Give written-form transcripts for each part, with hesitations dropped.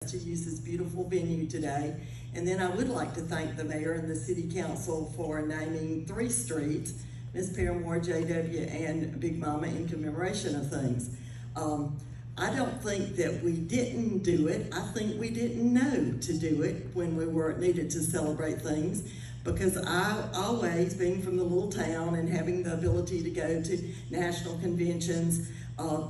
to use this beautiful venue today. And then I would like to thank the mayor and the city council for naming 3 streets, Miss Paramore, JW, and Big Mama, in commemoration of things. I don't think that we didn't do it. I think we didn't know to do it when we needed to celebrate things, because I always, being from the little town and having the ability to go to national conventions,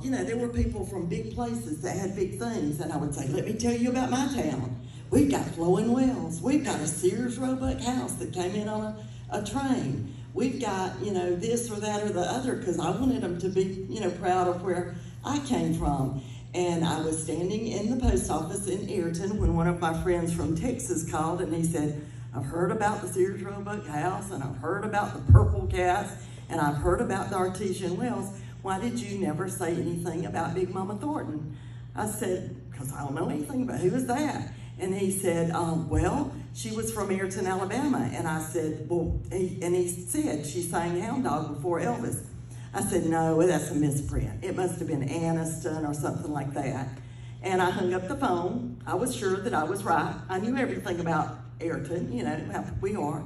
you know, there were people from big places that had big things, and I would say, let me tell you about my town. We've got flowing wells. We've got a Sears Roebuck house that came in on a train. We've got, you know, this or that or the other, because I wanted them to be, you know, proud of where I came from. And I was standing in the post office in Ariton when one of my friends from Texas called, and he said, I've heard about the Sears Roebuck house, and I've heard about the purple cats, and I've heard about the artesian wells. Why did you never say anything about Big Mama Thornton? I said, because I don't know anything about who is that. And he said, well, she was from Ariton, Alabama. And I said, well, and he said she sang Hound Dog before Elvis. I said, no, that's a misprint. It must have been Aniston or something like that. And I hung up the phone. I was sure that I was right. I knew everything about Ariton, you know, how we are.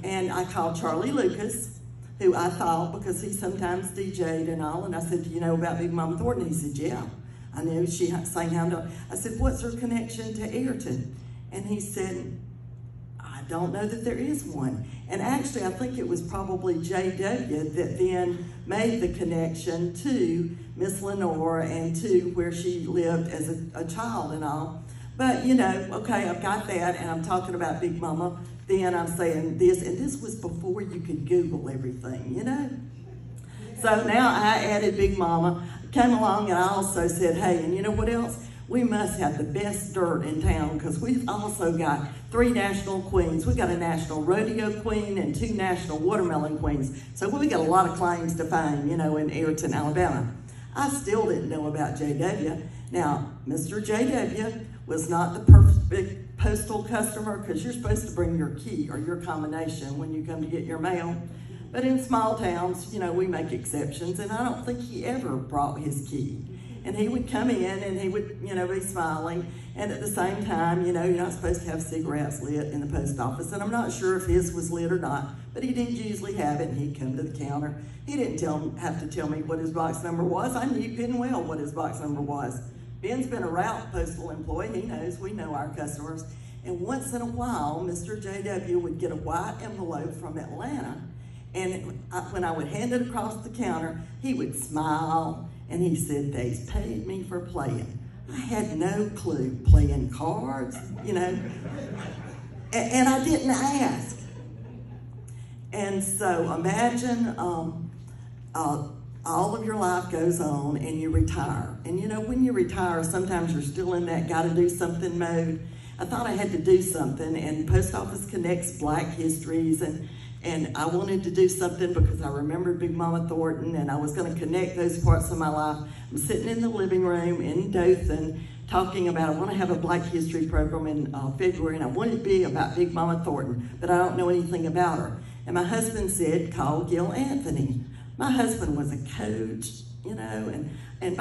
And I called Charlie Lucas, who I thought, because he sometimes DJ'd and all, and I said, do you know about Big Mama Thornton? He said, yeah. I knew she sang Hound Dog. I said, what's her connection to Ariton? And he said, I don't know that there is one. And actually, I think it was probably JW that then made the connection to Miss Lenore and to where she lived as a child and all. But, you know, okay, I've got that, and I'm talking about Big Mama. Then I'm saying this, and this was before you could Google everything, you know? So now I added Big Mama, came along, and I also said, hey, and you know what else? We must have the best dirt in town, because we've also got 3 national queens. We've got a national rodeo queen and 2 national watermelon queens. So we got a lot of claims to fame, you know, in Ariton, Alabama. I still didn't know about JW. Now, Mr. JW was not the perfect postal customer, because you're supposed to bring your key or your combination when you come to get your mail. But in small towns, you know, we make exceptions, and I don't think he ever brought his key. And he would come in and he would, you know, be smiling. And at the same time, you know, you're not supposed to have cigarettes lit in the post office. And I'm not sure if his was lit or not, but he didn't usually have it. And he'd come to the counter. He didn't have to tell me what his box number was. I knew good and well what his box number was. Ben's been a route postal employee. He knows, we know our customers. And once in a while, Mr. JW would get a white envelope from Atlanta. And when I would hand it across the counter, he would smile. And he said, they paid me for playing. I had no clue. Playing cards, you know. And I didn't ask. And so imagine all of your life goes on and you retire. And you know, when you retire, sometimes you're still in that gotta do something mode. I thought I had to do something, and Post Office connects Black histories, and I wanted to do something because I remembered Big Mama Thornton, and I was going to connect those parts of my life. I'm sitting in the living room in Dothan talking about, I want to have a Black History program in February, and I want it to be about Big Mama Thornton, but I don't know anything about her. And my husband said, call Gil Anthony. My husband was a coach, you know, and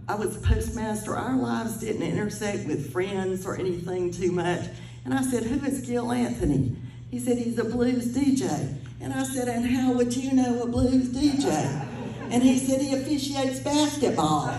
I was a postmaster. Our lives didn't intersect with friends or anything too much. And I said, who is Gil Anthony? He said, he's a blues DJ. And I said, and how would you know a blues DJ? And he said, he officiates basketball.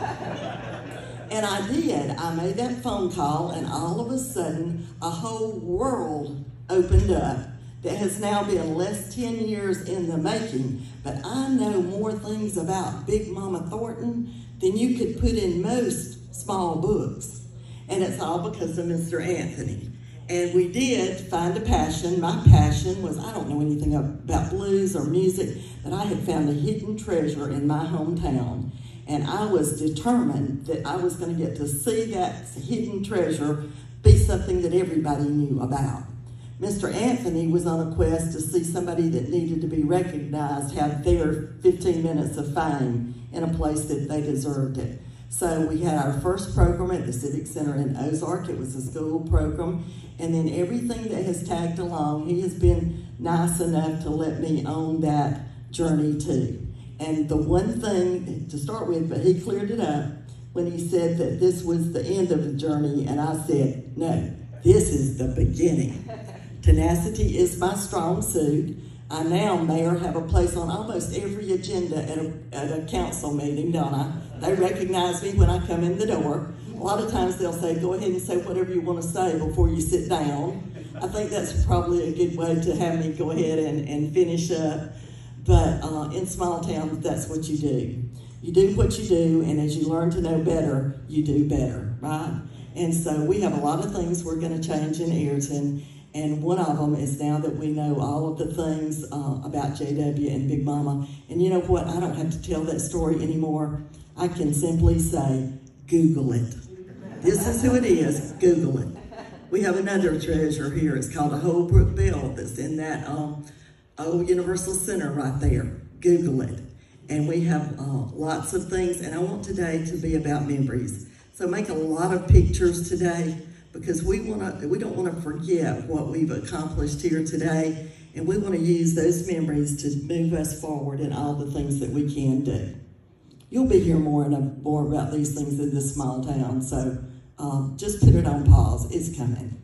And I did. I made that phone call, and all of a sudden, a whole world opened up that has now been less 10 years in the making. But I know more things about Big Mama Thornton than you could put in most small books. And it's all because of Mr. Anthony. And we did find a passion. My passion was, I don't know anything about blues or music, but I had found a hidden treasure in my hometown. And I was determined that I was going to get to see that hidden treasure be something that everybody knew about. Mr. Anthony was on a quest to see somebody that needed to be recognized have their 15 minutes of fame in a place that they deserved it. So we had our first program at the Civic Center in Ozark. It was a school program. And then everything that has tagged along, he has been nice enough to let me own that journey too. And the one thing to start with, but he cleared it up when he said that this was the end of the journey, and I said, No, this is the beginning. Tenacity is my strong suit. I now, Mayor, have a place on almost every agenda at a council meeting, don't I? They recognize me when I come in the door. A lot of times they'll say, go ahead and say whatever you want to say before you sit down. I think that's probably a good way to have me go ahead and finish up. But in small towns, that's what you do. You do what you do, and as you learn to know better, you do better, right? And so we have a lot of things we're going to change in Ariton. And one of them is now that we know all of the things about JW and Big Mama. And you know what? I don't have to tell that story anymore. I can simply say, Google it. This is who it is. Google it. We have another treasure here. It's called a Holbrook Bell that's in that old Universal Center right there. Google it. And we have lots of things. And I want today to be about memories. So make a lot of pictures today, because we don't want to forget what we've accomplished here today, and we want to use those memories to move us forward in all the things that we can do. You'll be hearing more about these things in this small town, so just put it on pause. It's coming.